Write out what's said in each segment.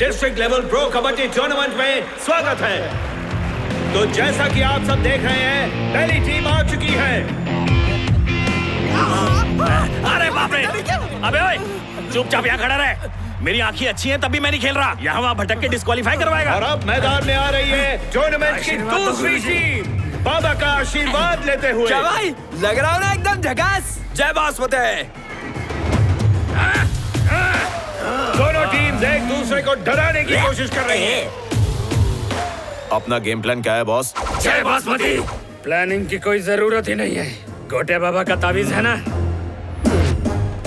District level pro kabaddi tournament में स्वागत है। तो जैसा कि आप सब देख रहे हैं, पहली टीम आ चुकी है। अरे बाप रे! अबे ओए, चुपचाप यहाँ खड़ा रहे। मेरी आंखें अच्छी हैं तभी मैं नहीं खेल रहा। यहाँ वहाँ भटक के डिस्क्वालीफाई करवाएगा। और अब मैदान में आ रही है टूर्नामेंट की दूसरी टीम, बाबा का आशीर्वाद लेते हुए। क्या भाई, लग रहा हो ना एकदम झकास। जय बासमती। दोनों टीम एक दूसरे को डराने की कोशिश कर रही है। अपना गेम प्लान क्या है बॉस? जय बासमती। प्लानिंग की कोई जरूरत ही नहीं है। गोटे बाबा का तावीज है ना,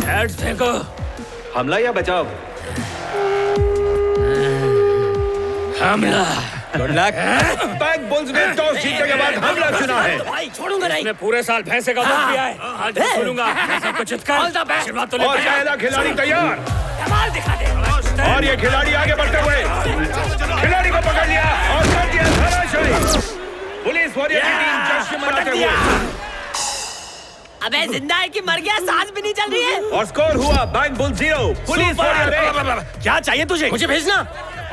हेड्स फेंको। हमला या बचाव? हमला। Good luck. बैंक बुल्स ने टॉस जीतने के बाद हमला चुना है। छोड़ूंगा नहीं। पूरे साल भैंसे का दूध पिया है। आज मैं छोड़ूंगा। मैं सबको चित्कार। आशीर्वाद तो ले। और पहला खिलाड़ी तैयार। कमाल दिखा दे। और ये खिलाड़ी आगे बढ़ते हुए खिलाड़ी को पकड़ लिया और कर दिया धराशायी। पुलिस वॉरियर की टीम जश्न मनाते हुए। अबे जिंदा है कि मर गया, सांस भी नहीं चल रही है। और स्कोर हुआ बैंक बुल 0, पुलिस वॉरियर 1। क्या चाहिए तुझे? मुझे भेजना।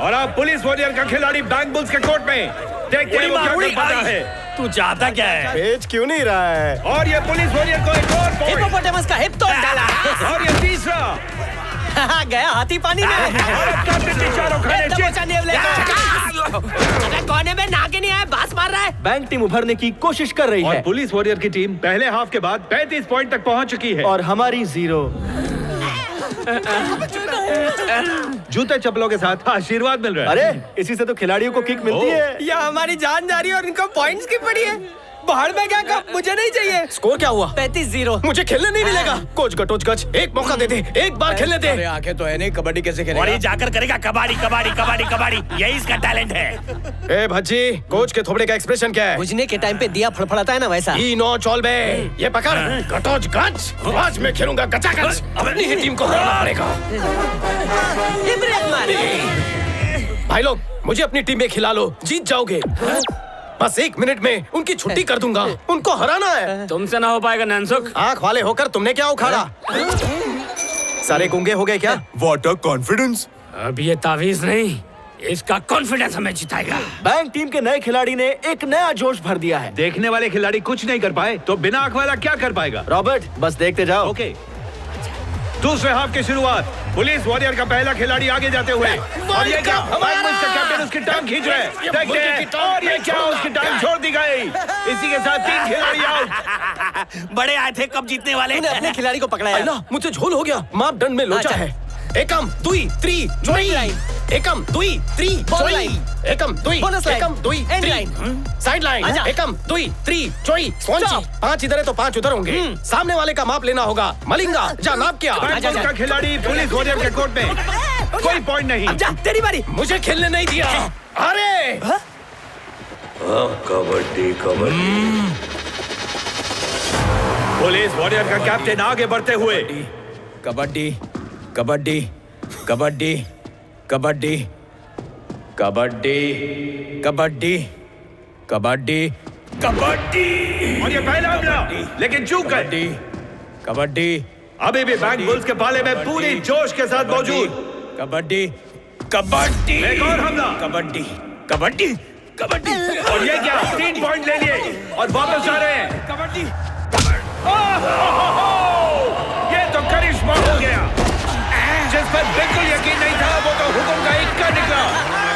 और अब पुलिस वॉरियर का खिलाड़ी बैंक बुल्स के कोर्ट में। देखते हैं वो क्या कर पाता है। तू चाहता क्या है? भेज क्यों नहीं रहा है? और ये पुलिस वॉरियर को एक और पॉइंट। हिप्पोपोटामस का हिप तोड़ डाला। और ये तीसरा। गया हाथी पानी में। और अब कैप्टन के चारों खाने अबे कोने में नाके नहीं आए, बास मार रहा है। बैंक टीम उभरने की कोशिश कर रही और है पुलिस वॉरियर की टीम पहले हाफ के बाद 35 पॉइंट तक पहुंच चुकी है। और हमारी 0। जूते चप्पलों के साथ आशीर्वाद मिल रहा है। अरे इसी से तो खिलाड़ियों को किक मिलती है। या हमारी जान जा रही है और इनको पॉइंट्स की पड़ी है। बाहर में क्या कप, मुझे नहीं चाहिए। स्कोर क्या हुआ? 35-0। मुझे खेलने नहीं मिलेगा। कोच गटोच गच, एक मौका दे दे, एक बार खेलने दे। अरे आंखें तो है नहीं, कबड्डी कैसे खेलेगा? और ये जाकर करेगा कबाड़ी कबाड़ी कबाड़ी कबाड़ी। यही इसका टैलेंट है। ए भज्जी, कोच के थोबड़े का एक्सप्रेशन क्या है? बुझने के टाइम पे दिया फड़फड़ाता है ना, वैसा। ई नो चौल बे, ये पकड़ गटोच गच। आज मैं खेलूंगा गचा गच। अपनी ही टीम को हराना पड़ेगा। ब्रेक मार। भाई लोग, मुझे अपनी टीम में खिला लो, जीत जाओगे। बस 1 मिनट में उनकी छुट्टी कर दूंगा। उनको हराना है। तुमसे ना हो पाएगा नैनसुख। आंख वाले होकर तुमने क्या उखाड़ा? सारे गूंगे हो गए क्या? Water confidence. अब ये तावीज नहीं, इसका कॉन्फिडेंस हमें जिताएगा। बैंक टीम के नए खिलाड़ी ने एक नया जोश भर दिया है। देखने वाले खिलाड़ी कुछ नहीं कर पाए तो बिना आंख वाला क्या कर पाएगा? रॉबर्ट, बस देखते जाओ। ओके। दूसरे हाफ की शुरुआत, पुलिस वॉरियर का पहला खिलाड़ी आगे जाते हुए। और ये क्या, बैंक बुल्स का कैप्टन उसकी टांग खींच रहे हैं। देखते हैं। और ये क्या, उसकी टांग छोड़ दी गई। इसी के साथ 3 खिलाड़ी आउट। बड़े आए थे, कब जीतने वाले? तूने अपने खिलाड़ी को पकड़ा है। ना, मुझे झोल हो गया। मापदंड में लोचा है। एकम दुई त्री चोई। एकम दुई त्री चोई। एकम दुई बोनस लाइन। एकम दुई एंड त्री। लाइन। Side line. आजा। एकम दुई त्री चोई। स्पॉन्जी। 5 इधर है तो 5 उधर होंगे। सामने वाले का माप लेना होगा। मलिंगा, जा नाप क्या? बैंक बुल्स का खिलाड़ी पुलिस वॉरियर के कोर्ट में। कोई पॉइंट नहीं। अब जा, तेरी बारी। मुझे खेलने नहीं दिया। अरे कबड्डी कबड्डी। पुलिस वॉरियर का कैप्टन आगे बढ़ते हुए। कबड्डी कबड्डी कबड्डी कबड्डी कबड्डी कबड्डी कबड्डी कबड्डी। और ये पहला हमला, लेकिन चूक गए। कबड्डी कबड्डी अभी भी बैंक बुल्स के पाले में पूरी जोश के साथ मौजूद। कबड्डी कबड्डी। एक और हमला। कबड्डी कबड्डी कबड्डी। और ये क्या, 3 पॉइंट ले लिए और वापस जा रहे हैं। कबड्डी। ये तो करिश्मा हो गया। जिस पर बिल्कुल यकीन नहीं था, वो तो हुक्म का इक्का निकला।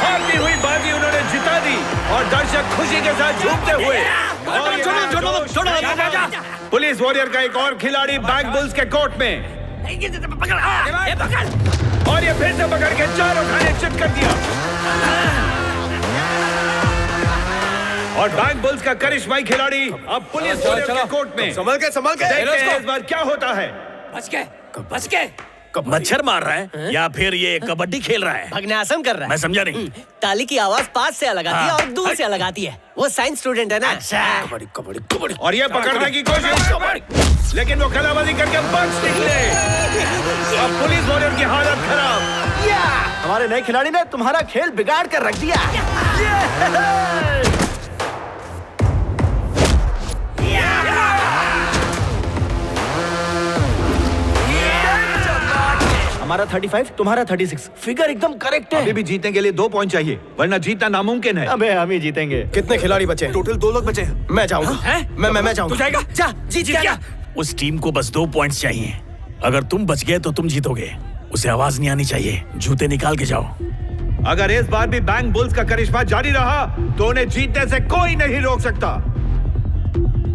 हारती हुई बाजी उन्होंने जिता दी और दर्शक खुशी के साथ झूमते हुए। पुलिस वॉरियर का एक और खिलाड़ी बैंक बुल्स के कोर्ट में। और ये फिर से पकड़ के चारों खाने चित कर दिया। और बैंक बुल्स का करिश्माई खिलाड़ी अब पुलिस वॉरियर के कोर्ट में। संभल के देखते हैं इस बार क्या होता है। बच के मच्छर मार रहा है या फिर ये कबड्डी खेल रहा है? भगनासम कर रहा है। मैं समझा नहीं। ताली की आवाज पास से अलग आती है और दूर से अलग आती है। वो साइंस स्टूडेंट है ना। अच्छा। कबड्डी कबड्डी कबड्डी। और ये पकड़ने की कोशिश, लेकिन वो कलाबाजी करके बच निकले। अब पुलिस वॉरियर की हालत खराब। हमारे नए खिलाड़ी ने तुम्हारा खेल बिगाड़ कर रख दिया। हमारा 35, तुम्हारा 36। फिगर एकदम करेक्ट अभी है। भी जीतने के लिए 2 पॉइंट चाहिए, वरना जीतना नामुमकिन है। अबे हम ही जीतेंगे। कितने खिलाड़ी बचे हैं? टोटल 2 लोग बचे हैं। मैं जाऊंगा। मैं तू जाऊंगा। जाएगा? जा जीत गया। उस टीम को बस 2 पॉइंट्स चाहिए। अगर तुम बच गए तो तुम जीतोगे। उसे आवाज नहीं आनी चाहिए। जूते निकाल के जाओ। अगर इस बार भी बैंक बुल्स का करिश्मा जारी रहा तो उन्हें जीतने से कोई नहीं रोक सकता।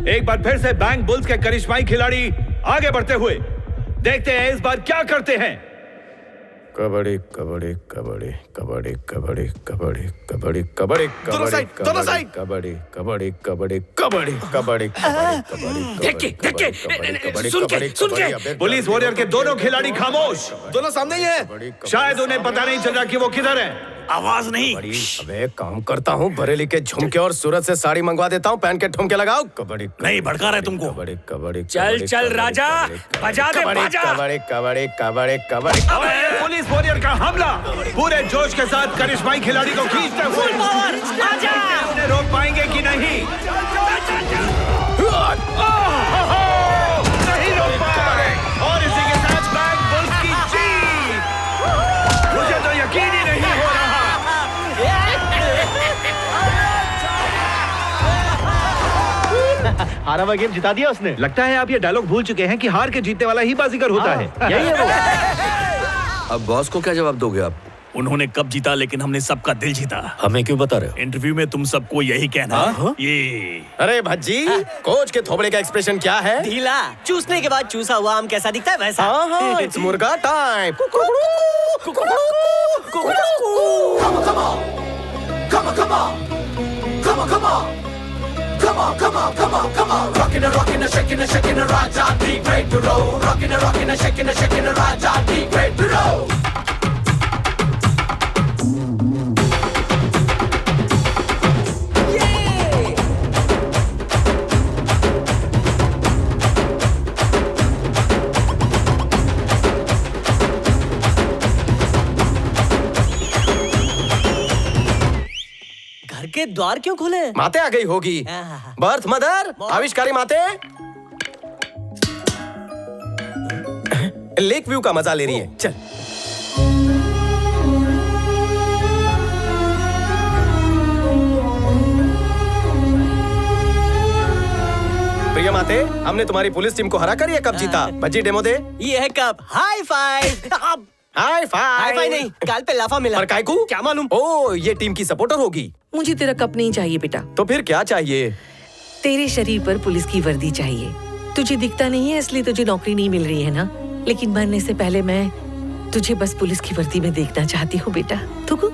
एक बार फिर से बैंक बुल्स के करिश्माई खिलाड़ी आगे बढ़ते हुए, देखते हैं इस बार क्या करते हैं। कबड्डी कबड्डी कबड्डी कबड्डी कबड्डी कबड्डी कबड्डी कबड्डी दोनों साइड, दोनों side. Kabaddi kabaddi kabaddi kabaddi kabaddi kabaddi. Police warrior के दोनों खिलाड़ी खामोश। दोनों सामने ही है। शायद उन्हें पता नहीं चल रहा कि वो किधर है। आवाज नहीं। अबे काम करता हूँ, बरेली के झुमके और सूरत से साड़ी मंगवा देता हूँ, पहन के ठुमके लगाओ। कबड्डी नहीं, भड़का रहा है तुमको। कबड्डी कबड्डी। चल चल राजा, बजा दे बाजा। कबड्डी कबड्डी कबड्डी कबड्डी। पुलिस वॉरियर का हमला पूरे जोश के साथ करिश्माई खिलाड़ी को खींचते हुए उन्हें रोक पाएंगे कि नहीं? नहीं रोक पाए और इसी के साथ बैंक बुल्स की जीत। मुझे तो यकीन ही नहीं हो रहा। हारा हुआ गेम जिता दिया उसने। लगता है आप ये डायलॉग भूल चुके हैं कि हार के जीतने वाला ही बाजीगर होता है। यही है वो। अब बॉस को क्या जवाब दोगे आप? उन्होंने कब जीता, लेकिन हमने सबका दिल जीता। हमें क्यों बता रहे हो? इंटरव्यू में तुम सबको यही कहना है। ये अरे भज्जी, कोच के थोबड़े का एक्सप्रेशन क्या है? ढीला। चूसने के बाद चूसा हुआ आम कैसा दिखता है वैसा। हाँ, इट्स मुर्गा टाइम। घर के द्वार क्यों खुले? माते आ गई होगी। बर्थ मदर, आविष्कारी माते। लेक व्यू का मजा ले रही है। चल। प्रिया माते, हमने तुम्हारी पुलिस टीम को हरा कर ये कब जीता? भज्जी डेमो दे। ये है cup. High five. High high five नहीं, गाल पे लाफा मिला। पर कायकू? क्या मालूम? ओ, ये टीम की सपोर्टर होगी। मुझे तेरा कप नहीं चाहिए बेटा। तो फिर क्या चाहिए? तेरे शरीर पर पुलिस की वर्दी चाहिए। तुझे दिखता नहीं है इसलिए तुझे नौकरी नहीं मिल रही है ना, लेकिन मरने से पहले मैं तुझे बस पुलिस की वर्दी में देखना चाहती हूँ बेटा। थुकू?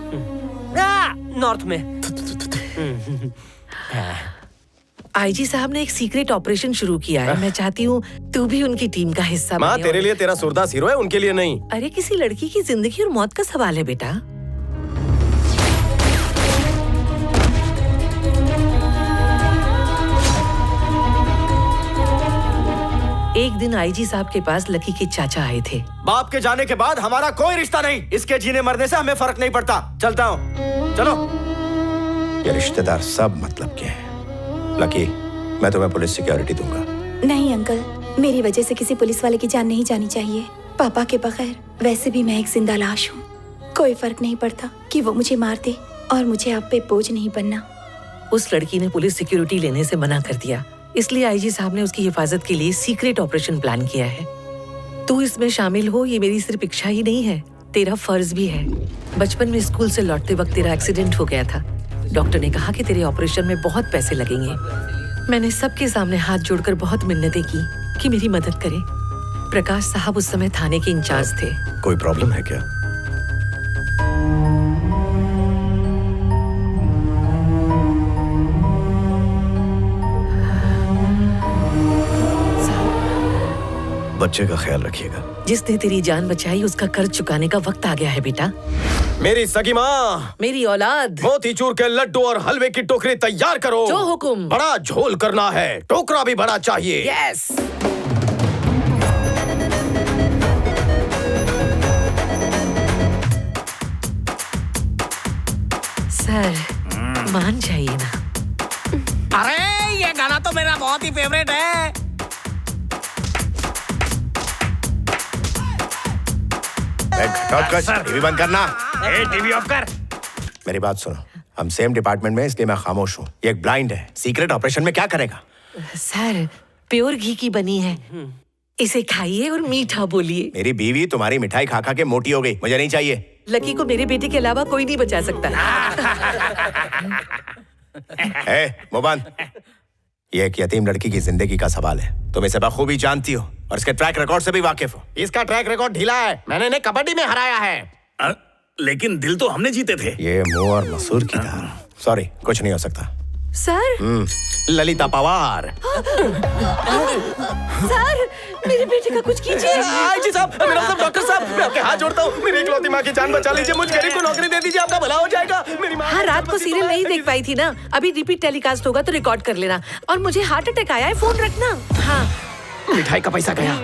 नॉर्थ में। आईजी साहब ने एक सीक्रेट ऑपरेशन शुरू किया है। मैं चाहती हूँ तू भी उनकी टीम का हिस्सा माँ, बने। तेरे लिए तेरा सूरदास हीरो है, उनके लिए नहीं। अरे किसी लड़की की जिंदगी और मौत का सवाल है बेटा। एक दिन आईजी साहब के पास लकी के चाचा आए थे। बाप के जाने के बाद हमारा कोई रिश्ता नहीं। इसके जीने मरने से हमें फर्क नहीं पड़ता। चलता हूँ। चलो। ये रिश्तेदार सब मतलब के हैं। लकी, मैं तुम्हें पुलिस सिक्योरिटी दूंगा। नहीं अंकल, मेरी वजह से किसी पुलिस वाले की जान नहीं जानी चाहिए। पापा के बगैर वैसे भी मैं एक जिंदा लाश हूँ। कोई फर्क नहीं पड़ता कि वो मुझे मार दे और मुझे आप पे बोझ नहीं बनना। उस लड़की ने पुलिस सिक्योरिटी लेने से मना कर दिया, इसलिए आईजी साहब ने उसकी हिफाजत के लिए सीक्रेट ऑपरेशन प्लान किया है। तू इसमें शामिल हो ये मेरी सिर्फ इच्छा ही नहीं है, तेरा फर्ज भी है। बचपन में स्कूल से लौटते वक्त तेरा एक्सीडेंट हो गया था। डॉक्टर ने कहा कि तेरे ऑपरेशन में बहुत पैसे लगेंगे। मैंने सबके सामने हाथ जोड़कर बहुत मिन्नतें की कि मेरी मदद करे। प्रकाश साहब उस समय थाने के इंचार्ज थे। कोई प्रॉब्लम है क्या? बच्चे का ख्याल रखिएगा। जिसने तेरी जान बचाई उसका कर्ज चुकाने का वक्त आ गया है बेटा। मेरी सगी माँ, मेरी औलाद, मोतीचूर के लड्डू और हलवे की टोकरी तैयार करो। जो हुकुम। बड़ा झोल करना है, टोकरा भी बड़ा चाहिए। यस। सर, मान जाइए ना। अरे ये गाना तो मेरा बहुत ही फेवरेट है। टीवी बंद करना। ए टीवी ऑफ कर। मेरी बात सुनो, हम सेम डिपार्टमेंट में, इसलिए मैं खामोश हूँ। ये एक ब्लाइंड है, सीक्रेट ऑपरेशन में क्या करेगा? सर प्योर घी की बनी है, इसे खाइए और मीठा बोलिए। मेरी बीवी तुम्हारी मिठाई खा खा के मोटी हो गई, मुझे नहीं चाहिए। लकी को मेरे बेटे के अलावा कोई नहीं बचा सकता। मोबान, ये एक यतीम लड़की की जिंदगी का सवाल है। तुम इसे बखूबी जानती हो और इसके ट्रैक रिकॉर्ड से भी वाकिफ हो। इसका ट्रैक रिकॉर्ड ढीला है, मैंने इन्हें कबड्डी में हराया है। लेकिन दिल तो हमने जीते थे। ये मुंह और मसूर की तरह। सॉरी, कुछ नहीं हो सकता। सर ललिता पवार। सर मेरे बेटे का कुछ कीजिए। आईजी साहब, मेरा मतलब डॉक्टर साहब, मैं आपके हाथ जोड़ता हूँ, मेरी इकलौती माँ की जान बचा लीजिए, मुझ गरीब को नौकरी दे दीजिए, आपका भला हो जाएगा। मेरी माँ हाँ, रात को सीरियल नहीं देख पाई थी ना, अभी रिपीट टेलीकास्ट होगा तो रिकॉर्ड कर लेना। और मुझे हार्ट अटैक आया है, फोन रखना। हाँ मिठाई का पैसा गया।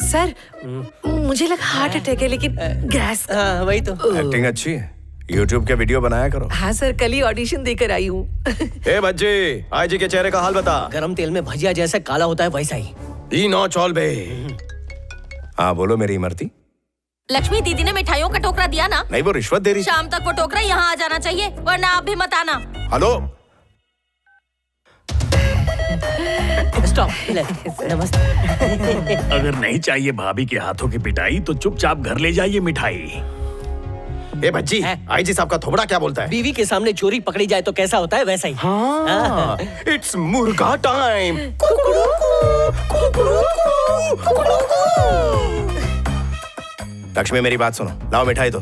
सर मुझे लगा हार्ट अटैक है, लेकिन गैस। हाँ वही तो। एक्टिंग अच्छी है, YouTube के वीडियो बनाया करो। हाँ सर, कल ही ऑडिशन देकर आई हूँ। ए बच्चे, आईजी के चेहरे का हाल बता। गरम तेल में भजिया जैसा काला होता है वैसा ही। ई नो चौल बे। हाँ बोलो मेरी इमरती। लक्ष्मी दीदी ने मिठाइयों का टोकरा दिया ना? नहीं, वो रिश्वत दे रही। शाम तक वो टोकरा यहाँ आ जाना चाहिए, वरना आप भी मत आना। Hello, stop. नमस्ते। अगर नहीं चाहिए भाभी के हाथों की पिटाई तो चुपचाप घर ले जाइए मिठाई। ए बच्ची, आईजी साहब का थोबड़ा क्या बोलता है? बीवी के सामने चोरी पकड़ी जाए तो कैसा होता है वैसा ही। हाँ, इट्स मुर्गा टाइम। लक्ष्मी मेरी बात सुनो, लाओ मिठाई दो।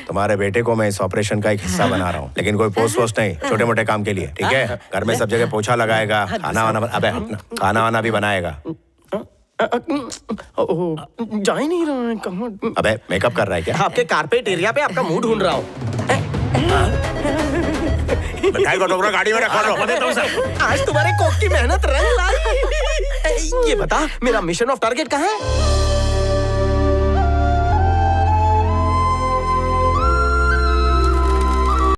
तुम्हारे बेटे को मैं इस ऑपरेशन का एक हिस्सा बना रहा हूँ, लेकिन कोई पोस्ट वोस्ट नहीं, छोटे मोटे काम के लिए, ठीक है? घर में सब जगह पोछा लगाएगा, खाना वाना, अबे खाना वाना भी बनाएगा। जा ही नहीं रहा है, कहाँ? अबे मेकअप कर रहा है क्या? आपके कारपेट एरिया पे आपका मुंह ढूंढ रहा हूँ। मिठाई का टोकरा गाड़ी में रखा लो। आज तुम्हारे कोक की मेहनत रंग लाई। ये बता, मेरा मिशन ऑफ टारगेट कहाँ है?